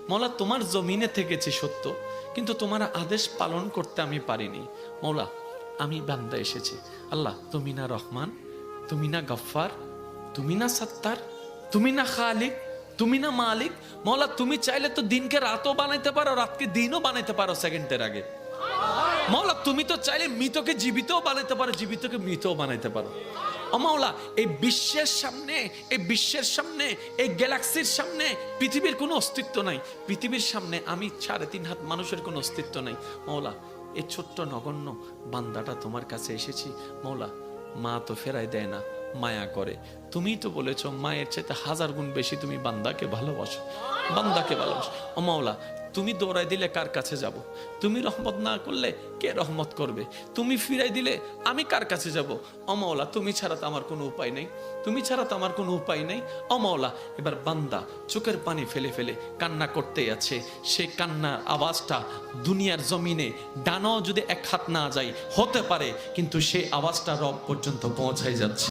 মৌলা তোমার জমিনে থেকেছি সত্য, কিন্তু তোমার আদেশ পালন করতে আমি পারিনি। মৌলা আমি বান্দা এসেছি। আল্লাহ তুমি না রহমান, তুমি না গফফার, তুমি না সত্তার, তুমি না খালিক, তুমি না মালিক। মৌলা তুমি চাইলে তো দিনকে রাতও বানাইতে পারো, রাতকে দিনও বানাইতে পারো সেকেন্ডের আগে। মৌলা তুমি তো চাইলে মৃতকে জীবিতও বানাইতে পারো, জীবিতকে মৃতও বানাইতে পারো। ও মাওলা, এই বিশ্বের সামনে, এই বিশ্বের সামনে, এই গ্যালাক্সির সামনে পৃথিবীর কোনো অস্তিত্ব নাই। পৃথিবীর সামনে আমি 3.5 হাত মানুষের কোনো অস্তিত্ব নাই। মাওলা এই ছোট্ট নগণ্য বান্দাটা তোমার কাছে এসেছি। মাওলা মা তো ফেরাই দেয় না, মায়া করে। তুমিই তো বলেছো মায়ের চাইতে 1000 গুণ বেশি তুমি বান্দাকে ভালোবাসো, বান্দাকে ভালোবাসো। ও মাওলা তুমি দৌড়াই দিলে কার কাছে যাব? তুমি রহমত না করলে কে রহমত করবে? তুমি ফিরাই দিলে আমি কার কাছে যাব? ও মাওলা তুমি ছাড়া তো আমার কোনো উপায় নেই, তুমি ছাড়া তো আমার কোনো উপায় নেই। ও মাওলা এবার বান্দা চোখের পানি ফেলে ফেলে কান্না করতেই আছে। সেই কান্নার আওয়াজটা দুনিয়ার জমিনে ডানাও যদি 1 হাত না যায় হতে পারে, কিন্তু সেই আওয়াজটা রব পর্যন্ত পৌঁছাই যাচ্ছে।